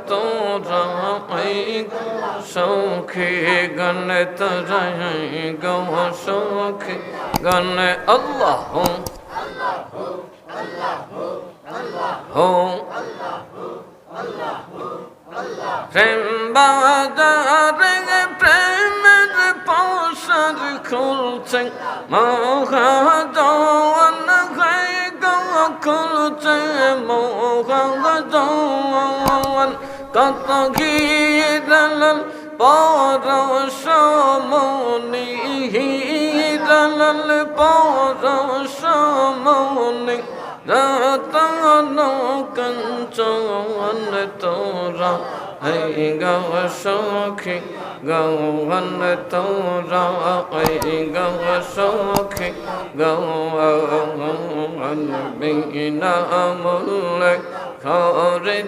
তোরা সৌখী গান তোরাই গো সৌখী গান আল্লাহ প্রেম বাজারে প্রেমের পৌষার খুলছে মহাজন হয়ে গো খুলছে মহাজন কত গিরল পরশমনি হিরল পরশমনি রতন কঞ্চন তোরা এই গৌ সখী গৌন তোরা এই গৌ সখী গৌন বিনা মূল্য খরে